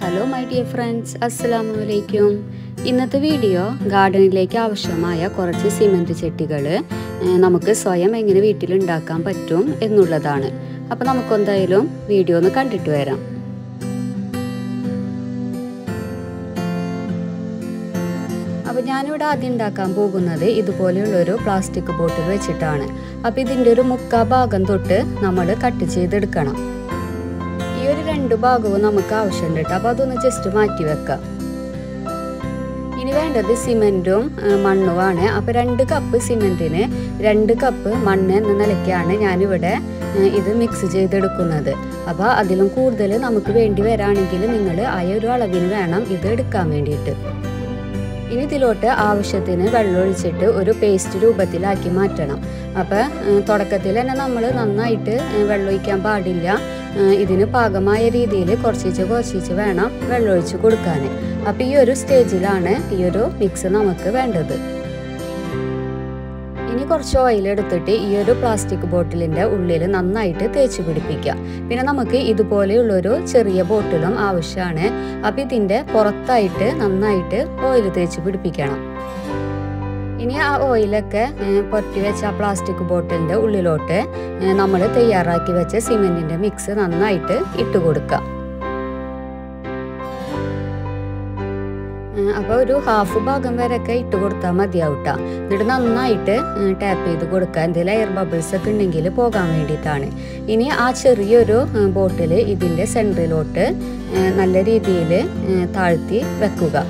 Hello my dear friends, Assalamu alaikum. ഇന്നത്തെ video ഗാർഡനിലേക്ക് ആവശ്യമായ കുറച്ച് സിമന്റ് ചെട്ടികൾ നമുക്ക് സ്വയം എങ്ങനെ വീട്ടിൽ ഉണ്ടാക്കാൻ പറ്റും എന്നുള്ളതാണ്. അപ്പോൾ നമുക്ക് എന്തായാലും വീഡിയോ ഒന്ന് കണ്ടിട്ട് വരാം. അപ്പോൾ ഞാനിവിടെ ആദ്യം ഉണ്ടാക്കാൻ പോകുന്നത് ഇതുപോലെയുള്ള ഒരു പ്ലാസ്റ്റിക് ബോട്ടിൽ വെച്ചിട്ടാണ്. അപ്പോൾ ഇതിൻ്റെ ഒരു മുക്കാ ഭാഗം തൊട്ട് നമ്മൾ കട്ട് ചെയ്തെടുക്കണം. ഈ ഒരു രണ്ട് ഭാഗവും നമുക്ക് ആവശ്യമുണ്ട് കേട്ടോ. അപ്പോൾ അതൊന്ന് ജസ്റ്റ് മാറ്റി വെക്കാം. ഇനി വേണ്ടത് സിമെൻറ്റും മണ്ണുമാണ്. അപ്പോൾ 2 കപ്പ് സിമെൻറ്റിന് 2 കപ്പ് മണ്ണ് എന്ന നിലയ്ക്കാണ് ഞാനിവിടെ ഇത് മിക്സ് ചെയ്തെടുക്കുന്നത്. അപ്പോൾ അതിലും കൂടുതൽ നമുക്ക് വേണ്ടി വരാണെങ്കിൽ നിങ്ങൾ ആ ഒരു അളവിന് വേണം ഇത് എടുക്കാൻ വേണ്ടിയിട്ട്. ഇനി ഇതിലോട്ട് ആവശ്യത്തിന് വെള്ളം ഒഴിച്ചിട്ട് ഒരു പേസ്റ്റ് രൂപത്തിലാക്കി മാറ്റണം. അപ്പോൾ തുടക്കത്തിൽ തന്നെ നമ്മൾ നന്നായിട്ട് വെള്ളം ഒഴിക്കാൻ പാടില്ല. ഇതിന് പാകമായ രീതിയിൽ കുറച്ച് വേണം വെള്ളം ഒഴിച്ച് കൊടുക്കാൻ. അപ്പോൾ ഈ ഒരു സ്റ്റേജിലാണ് ഈ ഒരു മിക്സ് നമുക്ക് വേണ്ടത്. ഇനി കുറച്ച് ഓയിൽ എടുത്തിട്ട് ഈ ഒരു പ്ലാസ്റ്റിക് ബോട്ടിലിൻ്റെ ഉള്ളിൽ നന്നായിട്ട് തേച്ച് പിടിപ്പിക്കുക. പിന്നെ നമുക്ക് ഇതുപോലെയുള്ളൊരു ചെറിയ ബോട്ടിലും ആവശ്യമാണ്. അപ്പോൾ ഇതിൻ്റെ പുറത്തായിട്ട് നന്നായിട്ട് ഓയിൽ തേച്ച് പിടിപ്പിക്കണം. ഇനി ആ ഓയിലൊക്കെ പൊറ്റി വെച്ച ആ പ്ലാസ്റ്റിക് ബോട്ടിലിൻ്റെ ഉള്ളിലോട്ട് നമ്മൾ തയ്യാറാക്കി വെച്ച സിമെൻറ്റിൻ്റെ മിക്സ് നന്നായിട്ട് ഇട്ട് കൊടുക്കുക. അപ്പോൾ ഒരു ഹാഫ് ഭാഗം വരെയൊക്കെ ഇട്ട് കൊടുത്താൽ മതിയാവട്ടോ. എന്നിട്ട് നന്നായിട്ട് ടാപ്പ് ചെയ്ത് കൊടുക്കുക. എന്തെങ്കിലും എയർ ബബിൾസ് ഒക്കെ ഉണ്ടെങ്കിൽ പോകാൻ വേണ്ടിയിട്ടാണ്. ഇനി ആ ചെറിയൊരു ബോട്ടിൽ ഇതിൻ്റെ സെൻറ്ററിലോട്ട് നല്ല രീതിയിൽ താഴ്ത്തി വെക്കുക.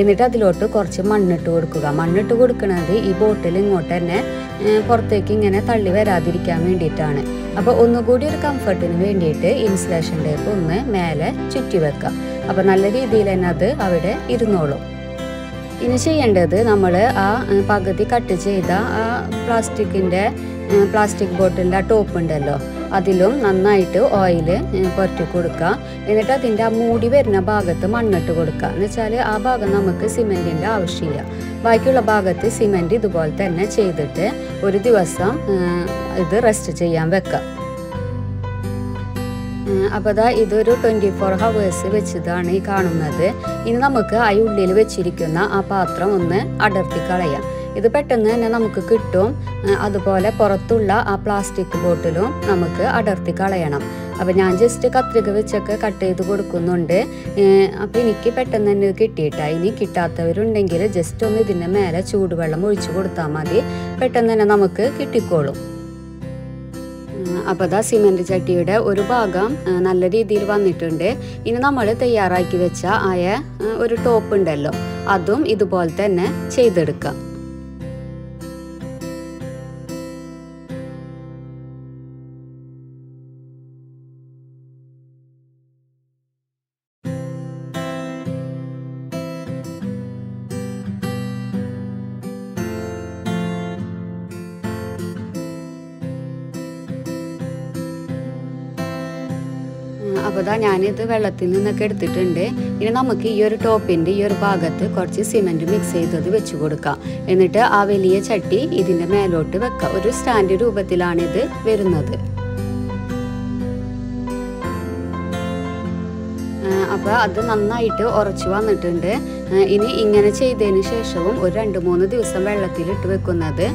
എന്നിട്ട് അതിലോട്ട് കുറച്ച് മണ്ണിട്ട് കൊടുക്കുക. മണ്ണിട്ട് കൊടുക്കുന്നത് ഈ ബോട്ടിൽ ഇങ്ങോട്ട് തന്നെ പുറത്തേക്ക് ഇങ്ങനെ തള്ളി വരാതിരിക്കാൻ വേണ്ടിയിട്ടാണ്. അപ്പോൾ ഒന്നുകൂടി ഒരു കംഫർട്ടിന് വേണ്ടിയിട്ട് ഇൻസുലേഷൻ ടേപ്പ് ഒന്ന് മേലെ ചുറ്റി വെക്കുക. അപ്പോൾ നല്ല രീതിയിൽ തന്നെ അത് അവിടെ ഇരുന്നോളും. ഇനി ചെയ്യേണ്ടത് നമ്മൾ ആ പകുതി കട്ട് ചെയ്ത ആ പ്ലാസ്റ്റിക് ബോട്ടിലിൻ്റെ ആ ടോപ്പ് ഉണ്ടല്ലോ, അതിലും നന്നായിട്ട് ഓയിൽ പുരട്ടി കൊടുക്കുക. എന്നിട്ട് അതിൻ്റെ ആ മൂടി വരുന്ന ഭാഗത്ത് മണ്ണിട്ട് കൊടുക്കുക. എന്ന് വെച്ചാൽ ആ ഭാഗം നമുക്ക് സിമെൻറ്റിൻ്റെ ആവശ്യമില്ല. ബാക്കിയുള്ള ഭാഗത്ത് സിമെൻറ്റ് ഇതുപോലെ തന്നെ ചെയ്തിട്ട് ഒരു ദിവസം ഇത് റെസ്റ്റ് ചെയ്യാൻ വെക്കുക. അപ്പോൾ ഇതൊരു 24 hours വെച്ചതാണ് ഈ കാണുന്നത്. ഇനി നമുക്ക് ആ ഉള്ളിൽ വെച്ചിരിക്കുന്ന ആ പാത്രം ഒന്ന് അടർത്തി കളയാം. ഇത് പെട്ടെന്ന് തന്നെ നമുക്ക് കിട്ടും. അതുപോലെ പുറത്തുള്ള ആ പ്ലാസ്റ്റിക് ബോട്ടിലും നമുക്ക് അടർത്തി കളയണം. അപ്പോൾ ഞാൻ ജസ്റ്റ് കത്രിക വെച്ചൊക്കെ കട്ട് ചെയ്ത് കൊടുക്കുന്നുണ്ട്. അപ്പോൾ എനിക്ക് പെട്ടെന്ന് തന്നെ കിട്ടിയിട്ടാ. ഇനി കിട്ടാത്തവരുണ്ടെങ്കിൽ ജസ്റ്റ് ഒന്ന് ഇതിൻ്റെ മേലെ ചൂടുവെള്ളം ഒഴിച്ചു കൊടുത്താൽ മതി. പെട്ടെന്ന് തന്നെ നമുക്ക് കിട്ടിക്കോളും. അപ്പോൾ സിമെൻറ്റ് ചട്ടിയുടെ ഒരു ഭാഗം നല്ല രീതിയിൽ വന്നിട്ടുണ്ട്. ഇനി നമ്മൾ തയ്യാറാക്കി വെച്ച ഒരു ടോപ്പ് ഉണ്ടല്ലോ, അതും ഇതുപോലെ തന്നെ ചെയ്തെടുക്കാം. അപ്പോൾ ഞാനിത് വെള്ളത്തിൽ നിന്നൊക്കെ എടുത്തിട്ടുണ്ട്. ഇനി നമുക്ക് ഈ ഒരു ടോപ്പിൻ്റെ ഈ ഒരു ഭാഗത്ത് കുറച്ച് സിമെൻറ്റ് മിക്സ് ചെയ്തത് വെച്ച് കൊടുക്കാം. എന്നിട്ട് ആ വലിയ ചട്ടി ഇതിൻ്റെ മേലോട്ട് വെക്കാം. ഒരു സ്റ്റാൻഡ് രൂപത്തിലാണിത് വരുന്നത്. അപ്പോൾ അത് നന്നായിട്ട് ഉറച്ചു വന്നിട്ടുണ്ട്. ഇനി ഇങ്ങനെ ചെയ്തതിന് ശേഷവും ഒരു 2-3 ദിവസം വെള്ളത്തിലിട്ട് വെക്കുന്നത്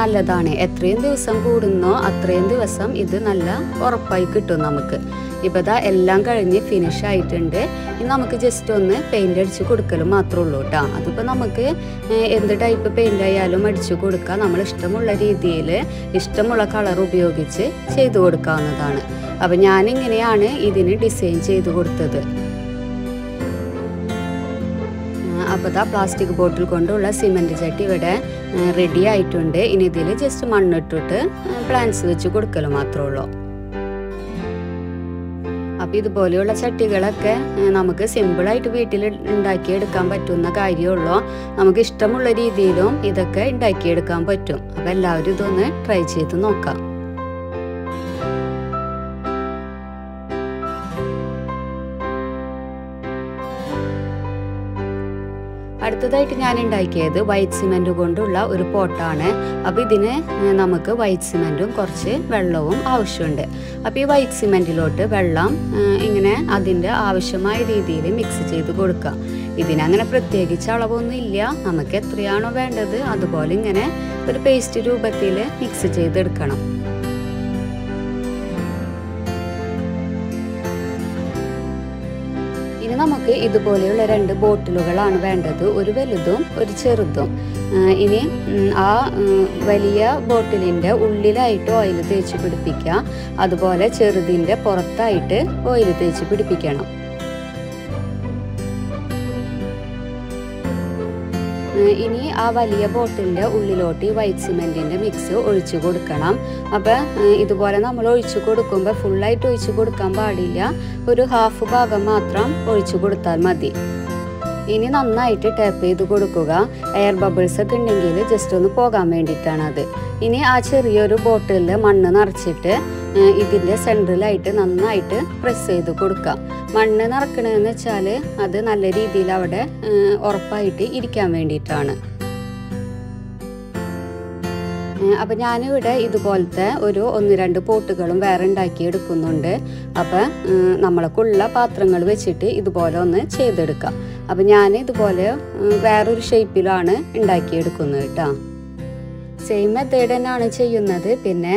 നല്ലതാണ്. എത്രയും ദിവസം കൂടുന്നോ അത്രയും ദിവസം ഇത് നല്ല ഉറപ്പായി കിട്ടും നമുക്ക്. ഇപ്പോൾ എല്ലാം കഴിഞ്ഞ് ഫിനിഷ് ആയിട്ടുണ്ട്. ഇനി നമുക്ക് ജസ്റ്റ് ഒന്ന് പെയിൻ്റ് അടിച്ച് കൊടുക്കലും മാത്രമേ ഉള്ളൂ കേട്ടോ. അതിപ്പോൾ നമുക്ക് എന്ത് ടൈപ്പ് പെയിൻ്റ് ആയാലും അടിച്ചു കൊടുക്കാം. നമ്മൾ ഇഷ്ടമുള്ള രീതിയിൽ ഇഷ്ടമുള്ള കളർ ഉപയോഗിച്ച് ചെയ്തു കൊടുക്കാവുന്നതാണ്. അപ്പോൾ ഞാനിങ്ങനെയാണ് ഇതിന് ഡിസൈൻ ചെയ്ത് കൊടുത്തത്. അപ്പോൾ പ്ലാസ്റ്റിക് ബോട്ടിൽ കൊണ്ടുള്ള സിമെൻറ്റ് ചട്ടി ഇവിടെ റെഡി ആയിട്ടുണ്ട്. ഇനി ഇതിൽ ജസ്റ്റ് മണ്ണിട്ടിട്ട് പ്ലാന്റ്സ് വെച്ച് കൊടുക്കൽ മാത്രമേ ഉള്ളൂ. അപ്പോൾ ഇതുപോലെയുള്ള ചട്ടികളൊക്കെ നമുക്ക് സിമ്പിളായിട്ട് വീട്ടിൽ ഉണ്ടാക്കിയെടുക്കാൻ പറ്റുന്ന കാര്യമുള്ളൂ. നമുക്ക് ഇഷ്ടമുള്ള രീതിയിലും ഇതൊക്കെ ഉണ്ടാക്കിയെടുക്കാൻ പറ്റും. അപ്പോൾ എല്ലാവരും ഇതൊന്ന് ട്രൈ ചെയ്ത് നോക്കാം. അടുത്തതായിട്ട് ഞാൻ ഉണ്ടാക്കിയത് വൈറ്റ് സിമെൻറ്റ് കൊണ്ടുള്ള ഒരു പോട്ടാണ്. അപ്പോൾ ഇതിന് നമുക്ക് വൈറ്റ് സിമെൻറ്റും കുറച്ച് വെള്ളവും ആവശ്യമുണ്ട്. അപ്പോൾ ഈ വൈറ്റ് സിമെൻറ്റിലോട്ട് വെള്ളം ഇങ്ങനെ അതിൻ്റെ ആവശ്യമായ രീതിയിൽ മിക്സ് ചെയ്ത് കൊടുക്കുക. ഇതിനങ്ങനെ പ്രത്യേകിച്ച് അളവൊന്നും ഇല്ല, നമുക്ക് എത്രയാണോ വേണ്ടത് അതുപോലെ ഇങ്ങനെ ഒരു പേസ്റ്റ് രൂപത്തിൽ മിക്സ് ചെയ്തെടുക്കണം. ഇനി നമുക്ക് ഇതുപോലെയുള്ള 2 ബോട്ടിലുകളാണ് വേണ്ടത്, ഒരു വലുതും ഒരു ചെറുതും. ഇനി ആ വലിയ ബോട്ടിലിൻ്റെ ഉള്ളിലായിട്ട് ഓയിൽ തേച്ച് പിടിപ്പിക്കുക, അതുപോലെ ചെറുതിൻ്റെ പുറത്തായിട്ട് ഓയിൽ തേച്ച് പിടിപ്പിക്കണം. ഇനി ആ വലിയ ബോട്ടിലിൻ്റെ ഉള്ളിലോട്ട് ഈ വൈറ്റ് സിമെൻറ്റിൻ്റെ മിക്സ് ഒഴിച്ചു കൊടുക്കണം. അപ്പോൾ ഇതുപോലെ നമ്മൾ ഒഴിച്ചു കൊടുക്കുമ്പോൾ ഫുള്ളായിട്ട് ഒഴിച്ചു കൊടുക്കാൻ പാടില്ല, ഒരു ഹാഫ് ഭാഗം മാത്രം ഒഴിച്ചു കൊടുത്താൽ മതി. ഇനി നന്നായിട്ട് ടാപ്പ് ചെയ്ത് കൊടുക്കുക. എയർ ബബിൾസ് ഒക്കെ ഉണ്ടെങ്കിൽ ജസ്റ്റ് ഒന്ന് പോകാൻ വേണ്ടിയിട്ടാണത്. ഇനി ആ ചെറിയൊരു ബോട്ടിലിൽ മണ്ണ് നിറച്ചിട്ട് ഇതിൻ്റെ സെൻട്രലായിട്ട് നന്നായിട്ട് പ്രസ് ചെയ്ത് കൊടുക്കുക. മണ്ണ് നിറക്കണമെന്ന് വെച്ചാൽ അത് നല്ല രീതിയിൽ അവിടെ ഉറപ്പായിട്ട് ഇരിക്കാൻ വേണ്ടിയിട്ടാണ്. അപ്പം ഞാനിവിടെ ഇതുപോലത്തെ ഒരു 1-2 പോട്ടുകളും വേറെ ഉണ്ടാക്കി എടുക്കുന്നുണ്ട്. അപ്പം നമ്മൾക്കുള്ള പാത്രങ്ങൾ വെച്ചിട്ട് ഇതുപോലെ ഒന്ന് ചെയ്തെടുക്കാം. അപ്പം ഞാൻ ഇതുപോലെ വേറൊരു ഷേപ്പിലാണ് ഉണ്ടാക്കിയെടുക്കുന്നത് കേട്ടോ. സെയിം മെത്തേഡ് തന്നെയാണ് ചെയ്യുന്നത്, പിന്നെ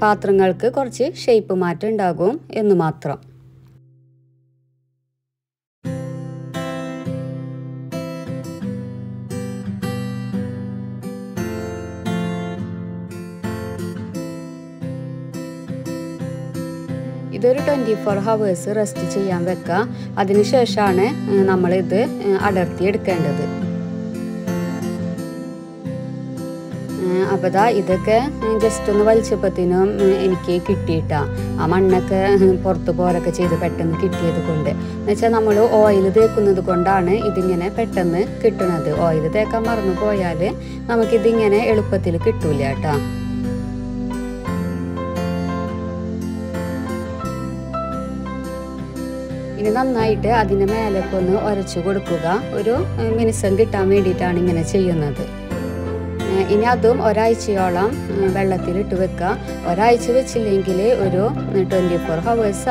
പാത്രങ്ങൾക്ക് കുറച്ച് ഷേപ്പ് മാറ്റം ഉണ്ടാകും എന്ന് മാത്രം. ഇതൊരു 24 hours റെസ്റ്റ് ചെയ്യാൻ വെക്കുക. അതിനുശേഷമാണ് നമ്മളിത് അടർത്തിയെടുക്കേണ്ടത്. അപ്പോൾ ഇതൊക്കെ ജസ്റ്റ് ഒന്ന് വലിച്ചപ്പത്തിനും എനിക്ക് കിട്ടിയിട്ടാ. ആ മണ്ണൊക്കെ പുറത്ത് പോരൊക്കെ ചെയ്ത് പെട്ടെന്ന് കിട്ടിയത് കൊണ്ട്, എന്നുവെച്ചാൽ നമ്മൾ ഓയിൽ തേക്കുന്നത് കൊണ്ടാണ് ഇതിങ്ങനെ പെട്ടെന്ന് കിട്ടുന്നത്. ഓയിൽ തേക്കാൻ മറന്നു പോയാൽ നമുക്കിതിങ്ങനെ എളുപ്പത്തിൽ കിട്ടൂല കേട്ടോ. ഇനി നന്നായിട്ട് അതിൻ്റെ മേലൊക്കെ ഒന്ന് ഉരച്ചു കൊടുക്കുക. ഒരു മിനുസം കിട്ടാൻ വേണ്ടിയിട്ടാണ് ഇങ്ങനെ ചെയ്യുന്നത്. ഇനി അതും ഒരാഴ്ചയോളം വെള്ളത്തിലിട്ട് വെക്കുക. ഒരാഴ്ച വെച്ചില്ലെങ്കിൽ ഒരു 24 hours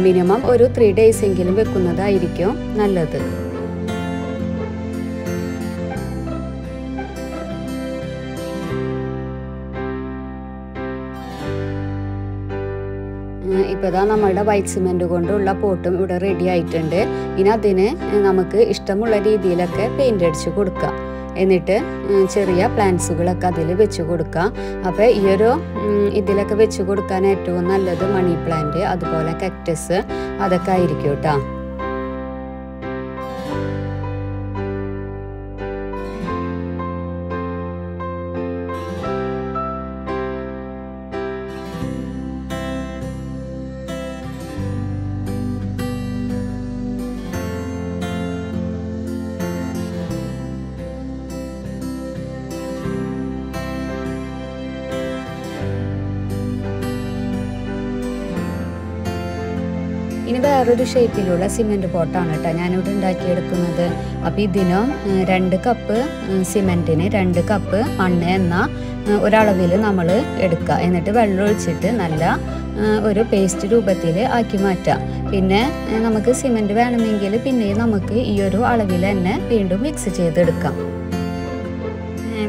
മിനിമം ഒരു 3 days എങ്കിലും വെക്കുന്നതായിരിക്കും നല്ലത്. ഇപ്പോൾ നമ്മളുടെ വൈറ്റ് സിമെൻറ്റ് കൊണ്ടുള്ള പോട്ടും ഇവിടെ റെഡി ആയിട്ടുണ്ട്. ഇനി അതിന് നമുക്ക് ഇഷ്ടമുള്ള രീതിയിലൊക്കെ പെയിൻ്റ് അടിച്ച് കൊടുക്കാം. എന്നിട്ട് ചെറിയ പ്ലാന്റ്സുകളൊക്കെ അതിൽ വെച്ച് കൊടുക്കുക. അപ്പോൾ ഈ ഒരു ഇതിലൊക്കെ വെച്ച് കൊടുക്കാൻ ഏറ്റവും നല്ലത് മണി പ്ലാന്റ്, അതുപോലെ കാക്ടസ്, അതൊക്കെ ആയിരിക്കും കേട്ടോ. ഇനി വേറൊരു ഷേപ്പിലുള്ള സിമെൻറ്റ് പോട്ടാണ് കേട്ടോ ഞാനിവിടെ ഉണ്ടാക്കിയെടുക്കുന്നത്. അപ്പോൾ ഇതിനും 2 കപ്പ് സിമെൻറ്റിന് 2 കപ്പ് മണ്ണ് എന്ന ഒരളവിൽ നമ്മൾ എടുക്കുക. എന്നിട്ട് വെള്ളം ഒഴിച്ചിട്ട് നല്ല ഒരു പേസ്റ്റ് രൂപത്തിൽ ആക്കി മാറ്റാം. പിന്നെ നമുക്ക് സിമെൻറ്റ് വേണമെങ്കിൽ പിന്നെയും നമുക്ക് ഈ ഒരു അളവിൽ തന്നെ വീണ്ടും മിക്സ് ചെയ്തെടുക്കാം.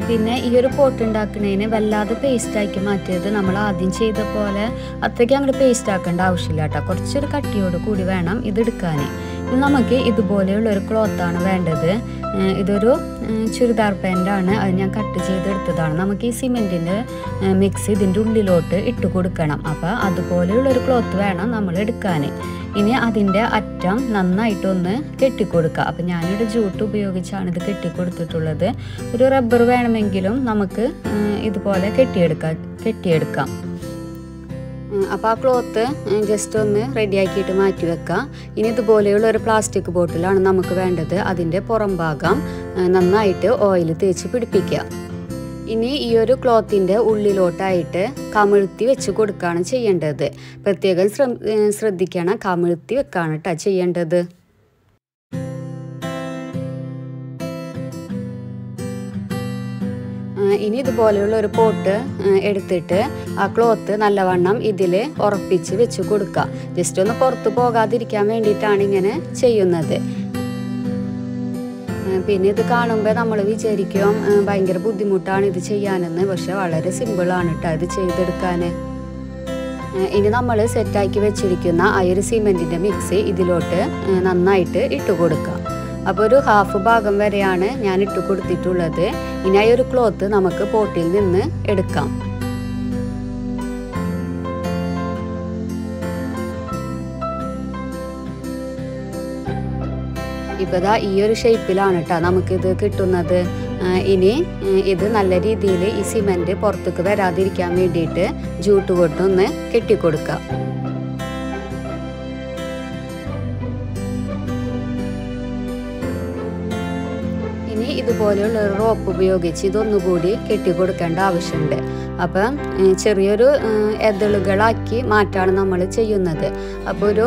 പിന്നെ ഈ ഒരു പോട്ട് ഉണ്ടാക്കുന്നതിന് വല്ലാതെ പേസ്റ്റാക്കി മാറ്റിയത് നമ്മൾ ആദ്യം ചെയ്ത പോലെ അത്രയ്ക്ക് അങ്ങോട്ട് പേസ്റ്റ് ആക്കേണ്ട ആവശ്യമില്ല കേട്ടോ. കുറച്ചൊരു കട്ടിയോട് കൂടി വേണം ഇതെടുക്കാൻ. ഇത് നമുക്ക് ഇതുപോലെയുള്ളൊരു ക്ലോത്താണ് വേണ്ടത്. ഇതൊരു ചുരിദാർ പാൻ്റാണ്, അത് ഞാൻ കട്ട് ചെയ്തെടുത്തതാണ്. നമുക്ക് ഈ സിമെൻറ്റിൻ്റെ മിക്സ് ഇതിൻ്റെ ഉള്ളിലോട്ട് ഇട്ട് കൊടുക്കണം. അപ്പോൾ അതുപോലെയുള്ളൊരു ക്ലോത്ത് വേണം നമ്മൾ എടുക്കാൻ. ഇനി അതിൻ്റെ അറ്റം നന്നായിട്ടൊന്ന് കെട്ടിക്കൊടുക്കുക. അപ്പം ഞാനിവിടെ ജൂട്ട് ഉപയോഗിച്ചാണ് ഇത് കെട്ടിക്കൊടുത്തിട്ടുള്ളത്. ഒരു റബ്ബർ വേണമെങ്കിലും നമുക്ക് ഇതുപോലെ കെട്ടിയെടുക്കാം. അപ്പോൾ ആ ക്ലോത്ത് ജസ്റ്റ് ഒന്ന് റെഡിയാക്കിയിട്ട് മാറ്റി വെക്കുക. ഇനി ഇതുപോലെയുള്ള ഒരു പ്ലാസ്റ്റിക് ബോട്ടിലാണ് നമുക്ക് വേണ്ടത്. അതിൻ്റെ പുറം ഭാഗം നന്നായിട്ട് ഓയിൽ തേച്ച് പിടിപ്പിക്കുക. ഇനി ഈ ഒരു ക്ലോത്തിൻ്റെ ഉള്ളിലോട്ടായിട്ട് കമിഴ്ത്തി വെച്ച് കൊടുക്കുകയാണ് ചെയ്യേണ്ടത്. പ്രത്യേകം ശ്രദ്ധിക്കണം, കമിഴ്ത്തി വെക്കാണ് കേട്ടോ ചെയ്യേണ്ടത്. ഇനി ഇതുപോലെയുള്ള ഒരു പോട്ട് എടുത്തിട്ട് ആ ക്ലോത്ത് നല്ലവണ്ണം ഇതിൽ ഉറപ്പിച്ച് വെച്ച് കൊടുക്കുക. ജസ്റ്റ് ഒന്ന് പുറത്ത് പോകാതിരിക്കാൻ വേണ്ടിയിട്ടാണ് ഇങ്ങനെ ചെയ്യുന്നത്. പിന്നെ ഇത് കാണുമ്പോൾ നമ്മൾ വിചാരിക്കും ഭയങ്കര ബുദ്ധിമുട്ടാണ് ഇത് ചെയ്യാനെന്ന്. പക്ഷെ വളരെ സിമ്പിളാണ് കേട്ടോ ഇത് ചെയ്തെടുക്കാൻ. ഇനി നമ്മൾ സെറ്റാക്കി വെച്ചിരിക്കുന്ന ആ ഒരു സിമെൻറ്റിൻ്റെ മിക്സ് ഇതിലോട്ട് നന്നായിട്ട് ഇട്ട് കൊടുക്കുക. അപ്പോൾ ഒരു ഹാഫ് ഭാഗം വരെയാണ് ഞാൻ ഇട്ട് കൊടുത്തിട്ടുള്ളത്. ഇനി ആ ഒരു ക്ലോത്ത് നമുക്ക് പോട്ടിൽ നിന്ന് എടുക്കാം. ഇപ്പോൾ ദാ ഈ ഒരു ഷേപ്പിലാണ് കേട്ടോ നമുക്കിത് കിട്ടുന്നത്. ഇനി ഇത് നല്ല രീതിയിൽ ഈ സിമെൻറ്റ് പുറത്തേക്ക് വരാതിരിക്കാൻ വേണ്ടിയിട്ട് ജൂട്ട് കൊണ്ടൊന്ന് കെട്ടിക്കൊടുക്കുക. ഇനി ഇതുപോലെയുള്ള ഒരു റോപ്പ് ഉപയോഗിച്ച് ഇതൊന്നുകൂടി കെട്ടിക്കൊടുക്കേണ്ട ആവശ്യമുണ്ട്. അപ്പം ചെറിയൊരു എതളുകളാക്കി മാറ്റാണ് നമ്മൾ ചെയ്യുന്നത്. അപ്പോൾ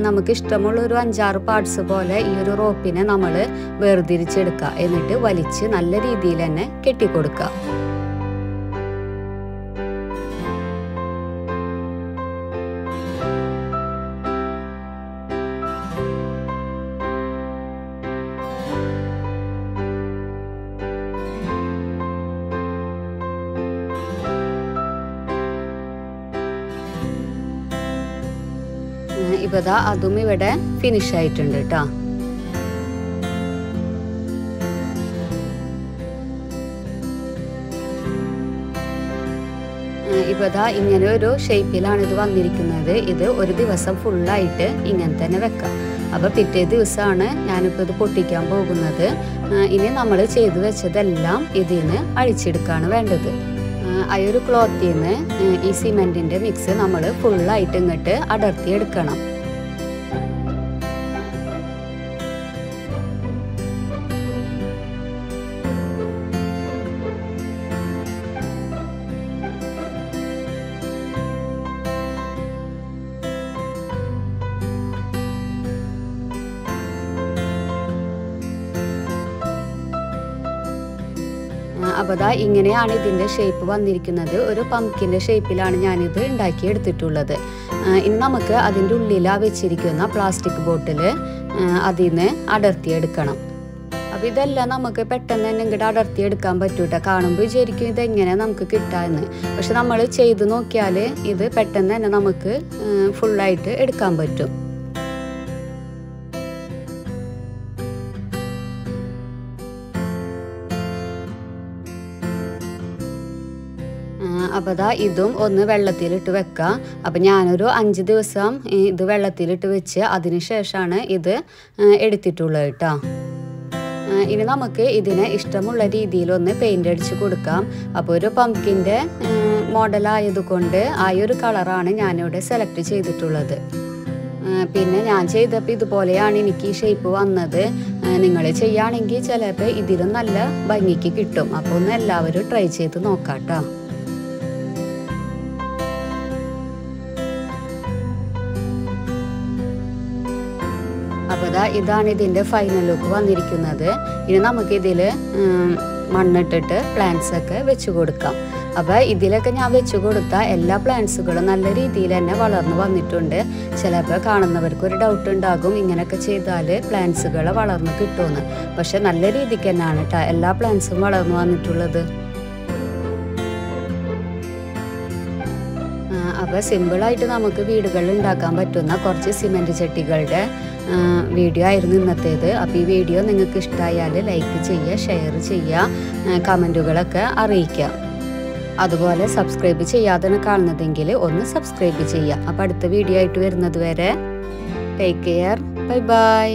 നമുക്ക് ഇഷ്ടമുള്ള ഒരു 5-6 പാർട്സ് പോലെ ഈ ഒരു റോപ്പിനെ നമ്മൾ വേർതിരിച്ചെടുക്കുക. എന്നിട്ട് വലിച്ച് നല്ല രീതിയിൽ തന്നെ കെട്ടിക്കൊടുക്കുക. ഇപ്പോൾ ദാ അതും ഇവിടെ ഫിനിഷ് ആയിട്ടുണ്ട് കേട്ടോ. ഇപ്പോൾ ദാ ഇങ്ങനെ ഒരു ഷേപ്പിലാണ് ഇത് വന്നിരിക്കുന്നത്. ഇത് ഒരു ദിവസം ഫുള്ളായിട്ട് ഇങ്ങനെ തന്നെ വെക്കാം. അപ്പോൾ പിറ്റേ ദിവസമാണ് ഞാനിപ്പോൾ ഇത് പൊട്ടിക്കാൻ പോകുന്നത്. ഇനി നമ്മൾ ചെയ്തു വെച്ചതെല്ലാം ഇതിന് അഴിച്ചെടുക്കുകയാണ് വേണ്ടത്. ആ ഒരു ക്ലോത്തിൽ നിന്ന് ഈ സിമെൻറ്റിൻ്റെ മിക്സ് നമ്മൾ ഫുള്ളായിട്ട് ഇങ്ങോട്ട് അടർത്തിയെടുക്കണം. അപ്പോൾ ദാ ഇങ്ങനെയാണ് ഇതിൻ്റെ ഷേപ്പ് വന്നിരിക്കുന്നത്. ഒരു പംകിൻ്റെ ഷേപ്പിലാണ് ഞാനിത് ഉണ്ടാക്കിയെടുത്തിട്ടുള്ളത്. ഇനി നമുക്ക് അതിൻ്റെ ഉള്ളിലാണ് വെച്ചിരിക്കുന്ന പ്ലാസ്റ്റിക് ബോട്ടിൽ അതിൽ നിന്ന് അടർത്തിയെടുക്കണം. അപ്പോൾ ഇതെല്ലാം നമുക്ക് പെട്ടെന്ന് തന്നെ ഇങ്ങോട്ട് അടർത്തിയെടുക്കാൻ പറ്റൂട്ടോ. കാണുമ്പോൾ വിചാരിക്കും ഇതെങ്ങനെ നമുക്ക് കിട്ടാമെന്ന്. പക്ഷെ നമ്മൾ ചെയ്ത് നോക്കിയാൽ ഇത് പെട്ടെന്ന് തന്നെ നമുക്ക് ഫുള്ളായിട്ട് എടുക്കാൻ പറ്റും. അപ്പോൾ ദാ ഇതും ഒന്ന് വെള്ളത്തിലിട്ട് വെക്കാം. അപ്പം ഞാനൊരു 5 ദിവസം ഇത് വെള്ളത്തിലിട്ട് വെച്ച് അതിന് ശേഷമാണ് ഇത് എടുത്തിട്ടുള്ളത് കേട്ടോ. ഇനി നമുക്ക് ഇതിനെ ഇഷ്ടമുള്ള രീതിയിലൊന്ന് പെയിൻ്റ് അടിച്ച് കൊടുക്കാം. അപ്പോൾ ഒരു പംകിൻ്റെ മോഡലായതുകൊണ്ട് ആ ഒരു കളറാണ് ഞാനിവിടെ സെലക്ട് ചെയ്തിട്ടുള്ളത്. പിന്നെ ഞാൻ ചെയ്തപ്പോൾ ഇതുപോലെയാണ് എനിക്ക് ഈ ഷേപ്പ് വന്നത്. നിങ്ങൾ ചെയ്യുകയാണെങ്കിൽ ചിലപ്പോൾ ഇതിലും നല്ല ഭംഗിക്ക് കിട്ടും. അപ്പോൾ ഒന്ന് എല്ലാവരും ട്രൈ ചെയ്ത് നോക്കാം കേട്ടോ. അപ്പോൾ ഇതാണ് ഇതിൻ്റെ ഫൈനൽ ലുക്ക് വന്നിരിക്കുന്നത്. ഇനി നമുക്കിതിൽ മണ്ണിട്ടിട്ട് പ്ലാന്റ്സ് ഒക്കെ വെച്ച് കൊടുക്കാം. അപ്പോൾ ഇതിലൊക്കെ ഞാൻ വെച്ച് കൊടുത്ത എല്ലാ പ്ലാന്റ്സുകളും നല്ല രീതിയിൽ തന്നെ വളർന്നു വന്നിട്ടുണ്ട്. ചിലപ്പോൾ കാണുന്നവർക്ക് ഒരു ഡൗട്ട് ഉണ്ടാകും ഇങ്ങനെയൊക്കെ ചെയ്താൽ പ്ലാന്റ്സുകൾ വളർന്നു കിട്ടുമെന്ന്. പക്ഷെ നല്ല രീതിക്ക് തന്നെയാണ് കേട്ടോ എല്ലാ പ്ലാന്റ്സും വളർന്നു വന്നിട്ടുള്ളത്. അപ്പോൾ സിമ്പിളായിട്ട് നമുക്ക് വീടുകളിൽ ഉണ്ടാക്കാൻ പറ്റുന്ന കുറച്ച് സിമെൻറ്റ് ചട്ടികളുടെ വീഡിയോ ആയിരുന്നു ഇന്നത്തേത്. അപ്പോൾ ഈ വീഡിയോ നിങ്ങൾക്ക് ഇഷ്ടമായാൽ ലൈക്ക് ചെയ്യുക, ഷെയർ ചെയ്യുക, കമൻറ്റുകളൊക്കെ അറിയിക്കുക. അതുപോലെ സബ്സ്ക്രൈബ് ചെയ്യാതെ കാണുന്നതെങ്കിൽ ഒന്ന് സബ്സ്ക്രൈബ് ചെയ്യുക. അപ്പോൾ അടുത്ത വീഡിയോ ആയിട്ട് വരുന്നത് വരെ ടേക്ക് കെയർ, ബൈ ബൈ.